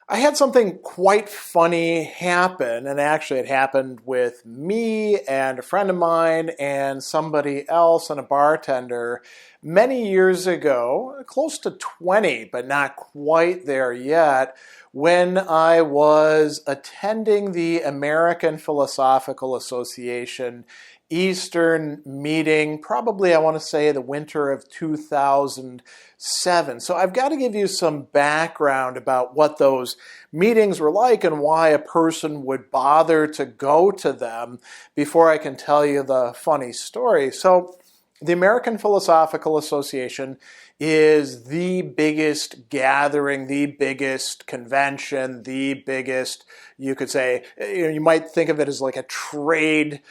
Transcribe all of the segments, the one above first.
I had something quite funny happen, and actually it happened with me and a friend of mine and somebody else and a bartender many years ago, close to 20, but not quite there yet, when I was attending the American Philosophical Association Eastern meeting, probably I want to say the winter of 2007. So I've got to give you some background about what those meetings were like and why a person would bother to go to them before I can tell you the funny story. So the American Philosophical Association is the biggest gathering, the biggest convention, the biggest, you could say, you might think of it as like a trade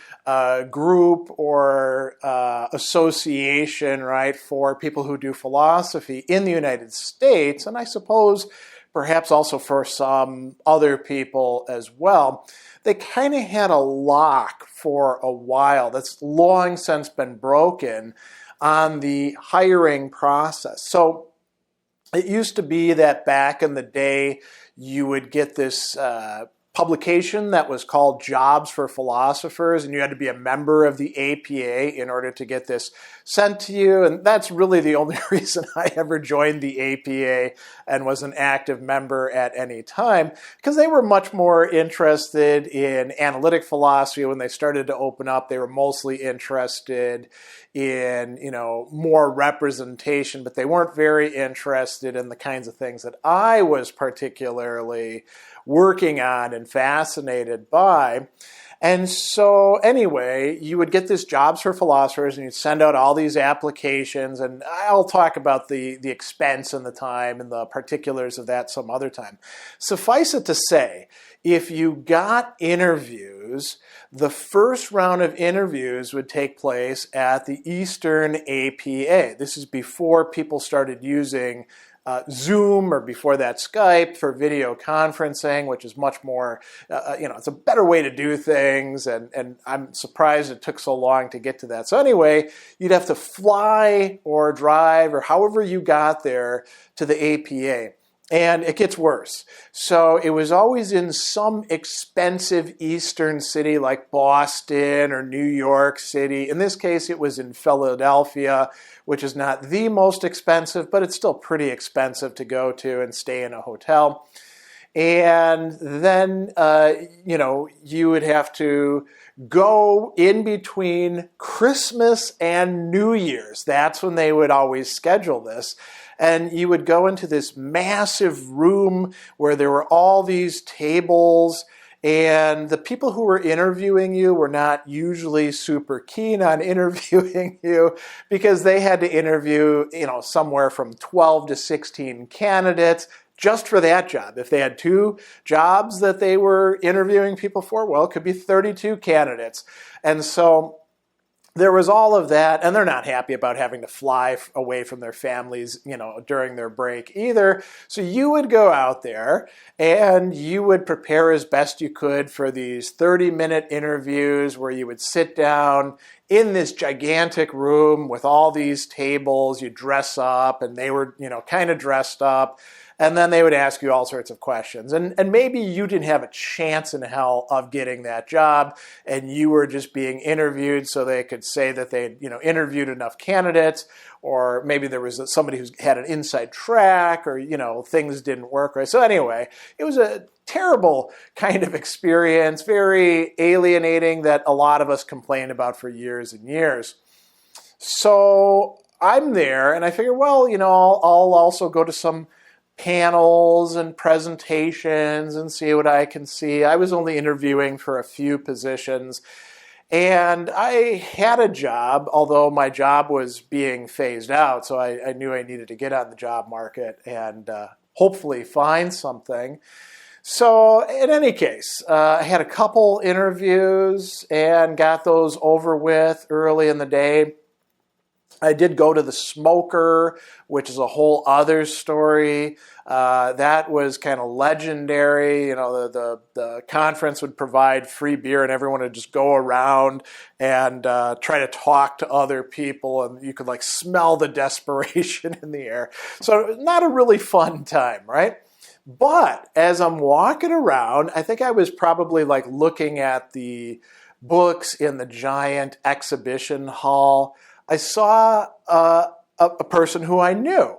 group or association, right, for people who do philosophy in the United States, and I suppose perhaps also for some other people as well. They kind of had a lock for a while that's long since been broken on the hiring process. So it used to be that back in the day, you would get this publication that was called Jobs for Philosophers, and you had to be a member of the APA in order to get this sent to you. And that's really the only reason I ever joined the APA and was an active member at any time, because they were much more interested in analytic philosophy. When they started to open up, they were mostly interested in, more representation, but they weren't very interested in the kinds of things that I was particularly working on and fascinated by. And so anyway, you would get this Jobs for Philosophers and you'd send out all these applications, and I'll talk about the expense and the time and the particulars of that some other time. Suffice it to say, if you got interviews, the first round of interviews would take place at the Eastern APA. This is before people started using Zoom, or before that Skype, for video conferencing, which is much more, it's a better way to do things, and I'm surprised it took so long to get to that. So anyway, you'd have to fly or drive or however you got there to the APA. And it gets worse. So it was always in some expensive eastern city like Boston or New York City. In this case, it was in Philadelphia, which is not the most expensive, but it's still pretty expensive to go to and stay in a hotel. And then, you would have to go in between Christmas and New Year's. That's when they would always schedule this. And you would go into this massive room where there were all these tables, and the people who were interviewing you were not usually super keen on interviewing you, because they had to interview, somewhere from 12 to 16 candidates just for that job. If they had two jobs that they were interviewing people for, well, it could be 32 candidates. And so there was all of that, and they're not happy about having to fly away from their families, during their break either. So you would go out there and you would prepare as best you could for these 30-minute interviews where you would sit down in this gigantic room with all these tables. You dress up, and they were, kind of dressed up. And then they would ask you all sorts of questions. And maybe you didn't have a chance in hell of getting that job, and you were just being interviewed so they could say that they'd, interviewed enough candidates, or maybe there was somebody who had an inside track, or, things didn't work right. So anyway, it was a terrible kind of experience, very alienating, that a lot of us complained about for years and years. So I'm there, and I figure, well, I'll also go to some panels and presentations and see what I can see. I was only interviewing for a few positions, and I had a job, although my job was being phased out, so I knew I needed to get on the job market and hopefully find something. So in any case, I had a couple interviews and got those over with early in the day. I did go to the Smoker, which is a whole other story. That was kind of legendary. The conference would provide free beer, and everyone would just go around and try to talk to other people, and you could smell the desperation in the air. So not a really fun time, right? But as I'm walking around, I think I was probably like looking at the books in the giant exhibition hall. I saw a person who I knew.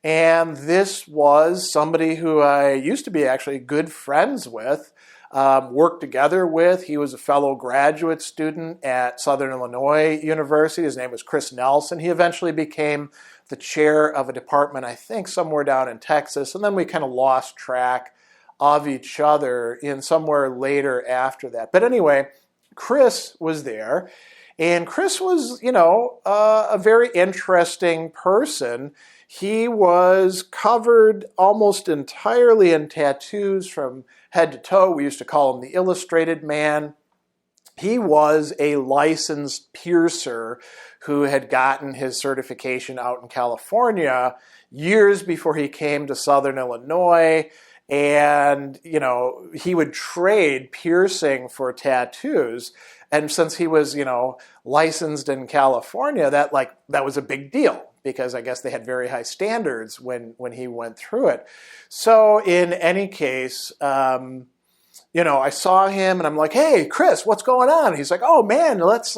And this was somebody who I used to be actually good friends with, worked together with. He was a fellow graduate student at Southern Illinois University. His name was Chris Nelson. He eventually became the chair of a department, I think, somewhere down in Texas. And then we kind of lost track of each other in somewhere later after that. But anyway, Chris was there. And Chris was, a very interesting person. He was covered almost entirely in tattoos from head to toe. We used to call him the Illustrated Man. He was a licensed piercer who had gotten his certification out in California years before he came to Southern Illinois. And, he would trade piercing for tattoos. And since he was, licensed in California, that was a big deal, because I guess they had very high standards when he went through it. So in any case, I saw him and I'm like, "Hey, Chris, what's going on?" He's like, "Oh man, let's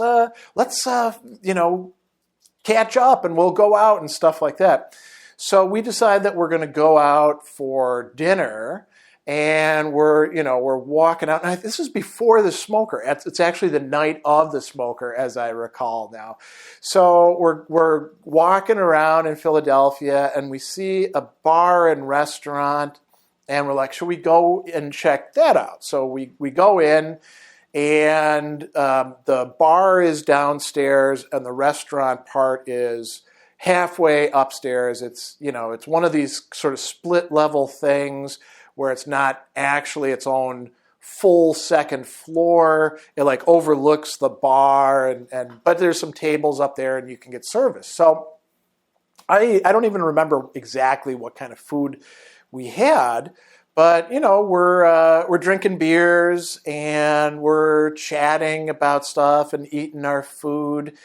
catch up and we'll go out and stuff like that." So we decide that we're going to go out for dinner. And we're walking out. And this is before the smoker. It's actually the night of the smoker, as I recall now. So we're walking around in Philadelphia, and we see a bar and restaurant, and we're like, should we go and check that out? So we go in, and the bar is downstairs, and the restaurant part is halfway upstairs. It's one of these sort of split level things, where it's not actually its own full second floor. It overlooks the bar, but there's some tables up there and you can get service. So I don't even remember exactly what kind of food we had, but we're drinking beers and we're chatting about stuff and eating our food.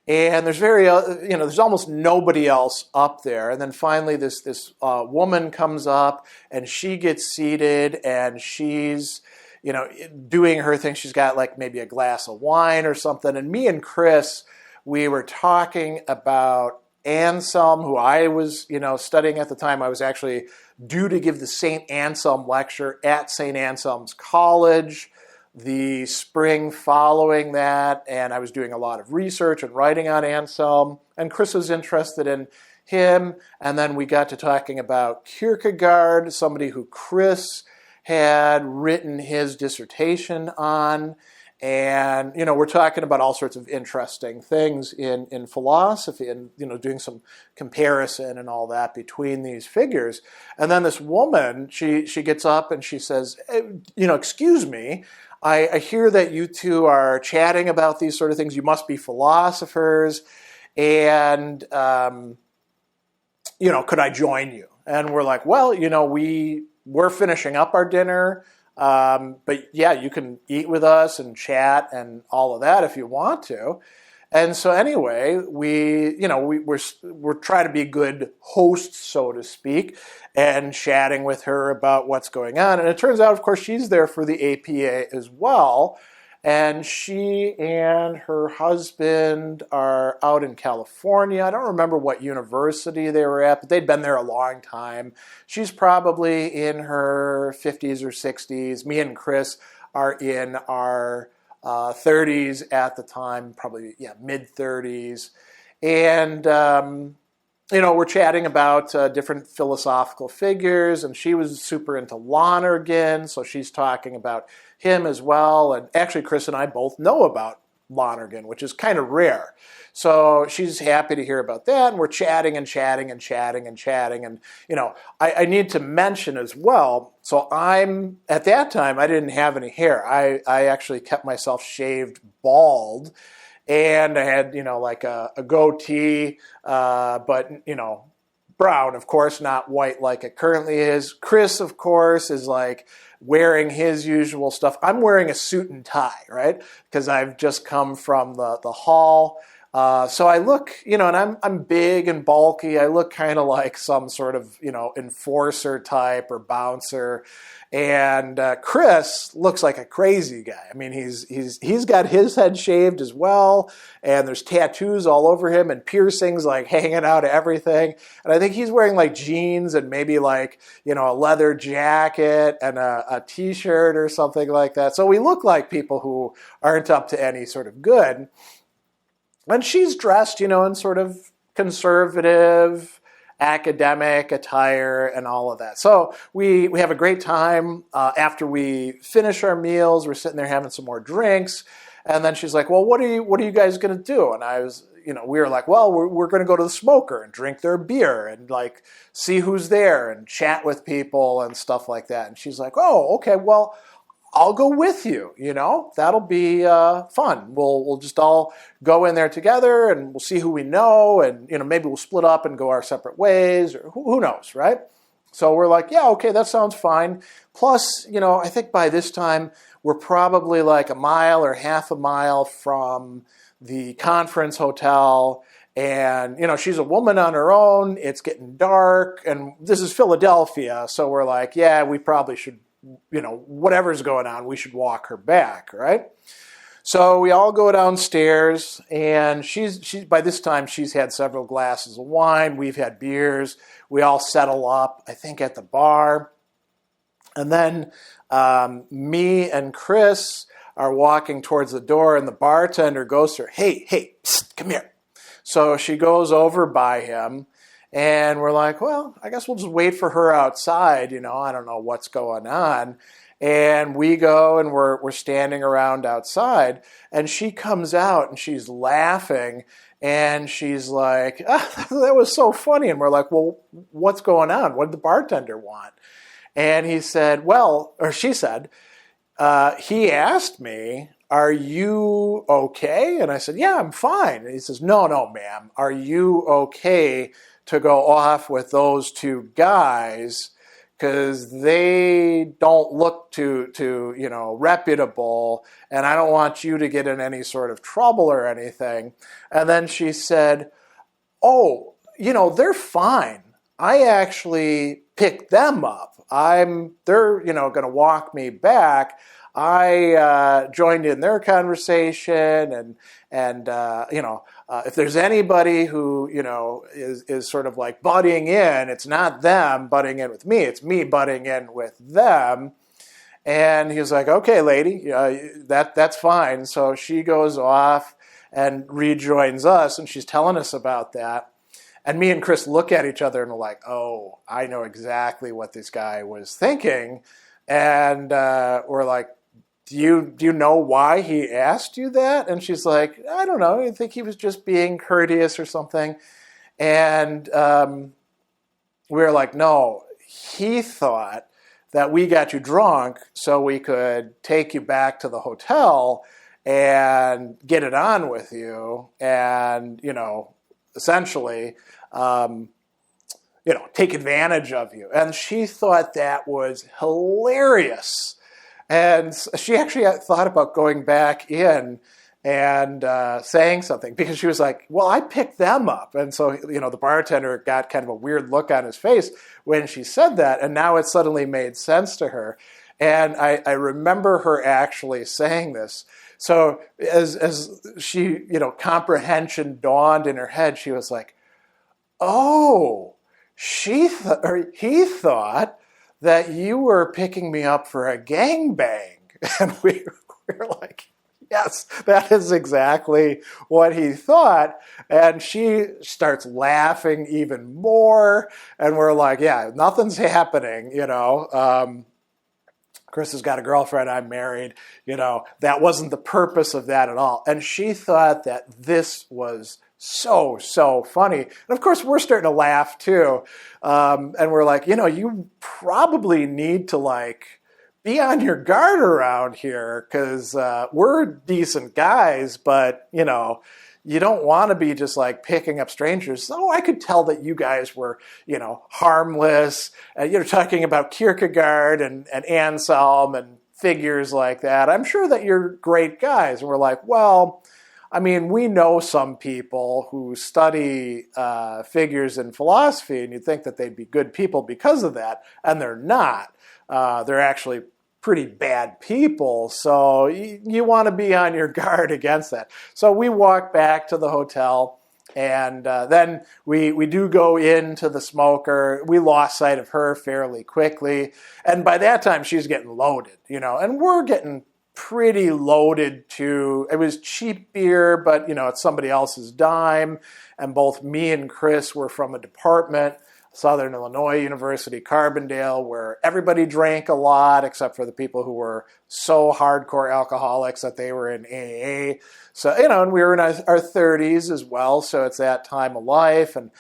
And there's there's almost nobody else up there. And then finally this woman comes up and she gets seated and she's, doing her thing. She's got maybe a glass of wine or something. And me and Chris, we were talking about Anselm, who I was, studying at the time. I was actually due to give the St. Anselm lecture at St. Anselm's College the spring following that, and I was doing a lot of research and writing on Anselm, and Chris was interested in him, and then we got to talking about Kierkegaard, somebody who Chris had written his dissertation on, and we're talking about all sorts of interesting things in philosophy, and doing some comparison and all that between these figures. And then this woman, she gets up and she says, "Excuse me, I hear that you two are chatting about these sort of things. You must be philosophers, and could I join you?" And we're like, "Well, we're finishing up our dinner, but yeah, you can eat with us and chat and all of that if you want to." And so anyway, we're trying to be good hosts, so to speak, and chatting with her about what's going on. And it turns out, of course, she's there for the APA as well. And she and her husband are out in California. I don't remember what university they were at, but they'd been there a long time. She's probably in her 50s or 60s. Me and Chris are in our 30s at the time, probably mid-30s. And we're chatting about different philosophical figures, and she was super into Lonergan, so she's talking about him as well. And actually, Chris and I both know about Lonergan, which is kind of rare. So she's happy to hear about that, and we're chatting and chatting and chatting and chatting. And, I need to mention as well, so at that time, I didn't have any hair. I actually kept myself shaved bald, and I had, a goatee, but, brown, of course, not white like it currently is. Chris, of course, is wearing his usual stuff. I'm wearing a suit and tie, right? Because I've just come from the hall. So I look, and I'm big and bulky. I look kind of like some sort of, enforcer type or bouncer. And Chris looks like a crazy guy. I mean, he's got his head shaved as well, and there's tattoos all over him and piercings like hanging out of everything. And I think he's wearing like jeans and maybe like, a leather jacket and a t-shirt or something like that. So we look like people who aren't up to any sort of good. And she's dressed, in sort of conservative, academic attire and all of that. So we have a great time. After we finish our meals, we're sitting there having some more drinks. And then she's like, well, what are you guys going to do? And I was, we were like, well, we're going to go to the Smoker and drink their beer and like see who's there and chat with people and stuff like that. And she's like, oh, okay, well, I'll go with you, that'll be fun. We'll just all go in there together and we'll see who we know and, maybe we'll split up and go our separate ways or who knows, right? So we're like, yeah, okay, that sounds fine. Plus, I think by this time we're probably like a mile or half a mile from the conference hotel. And, she's a woman on her own. It's getting dark and this is Philadelphia. So we're like, yeah, we probably should, whatever's going on, we should walk her back, right? So we all go downstairs, and she's by this time she's had several glasses of wine. We've had beers. We all settle up, I think, at the bar. And then me and Chris are walking towards the door, and the bartender goes to her, hey, psst, come here. So she goes over by him, and we're like, well, I guess we'll just wait for her outside. I don't know what's going on. And we go and we're standing around outside. And she comes out and she's laughing. And she's like, that was so funny. And we're like, well, what's going on? What did the bartender want? And he said, she said, he asked me, are you okay? And I said, yeah, I'm fine. And he says, no, ma'am, are you okay to go off with those two guys because they don't look too reputable, and I don't want you to get in any sort of trouble or anything. And then she said, oh, they're fine. I actually picked them up. They're going to walk me back. I joined in their conversation, and if there's anybody who is sort of like butting in, it's not them butting in with me; it's me butting in with them. And he was like, "Okay, lady, that's fine." So she goes off and rejoins us, and she's telling us about that. And me and Chris look at each other and we're like, "Oh, I know exactly what this guy was thinking," and we're like, Do you know why he asked you that? And she's like, I don't know. I think he was just being courteous or something. And we were like, no, he thought that we got you drunk so we could take you back to the hotel and get it on with you and, essentially, take advantage of you. And she thought that was hilarious. And she actually thought about going back in and saying something because she was like, well, I picked them up. And so, the bartender got kind of a weird look on his face when she said that. And now it suddenly made sense to her. And I remember her actually saying this. So as she, comprehension dawned in her head, she was like, oh, he thought that you were picking me up for a gangbang. And we were like, yes, that is exactly what he thought. And she starts laughing even more. And we're like, yeah, nothing's happening, Chris has got a girlfriend, I'm married, that wasn't the purpose of that at all. And she thought that this was so funny. And of course, we're starting to laugh too. And we're like, you probably need to be on your guard around here because we're decent guys, but, you don't want to be just picking up strangers. So I could tell that you guys were, harmless. You're talking about Kierkegaard and Anselm and figures like that. I'm sure that you're great guys. And we're like, well, I mean, we know some people who study figures in philosophy, and you'd think that they'd be good people because of that, and they're not. They're actually pretty bad people, so you want to be on your guard against that. So we walk back to the hotel, and then we do go into the smoker. We lost sight of her fairly quickly, and by that time she's getting loaded, and we're getting pretty loaded too. It was cheap beer, but it's somebody else's dime, and both me and Chris were from a department, Southern Illinois University, Carbondale, where everybody drank a lot except for the people who were so hardcore alcoholics that they were in AA. So, and we were in our 30s as well, so it's that time of life, and,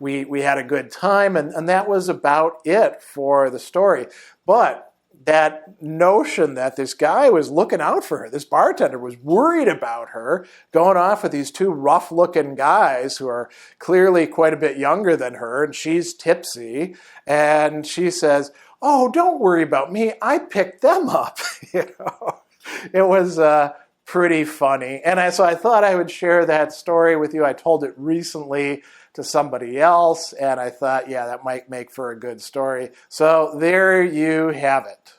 we had a good time, and that was about it for the story. But that notion that this guy was looking out for her, this bartender was worried about her, going off with these two rough-looking guys who are clearly quite a bit younger than her, and she's tipsy, and she says, "Oh, don't worry about me, I picked them up." It was pretty funny, and so I thought I would share that story with you. I told it recently to somebody else, and I thought, yeah, that might make for a good story. So there you have it.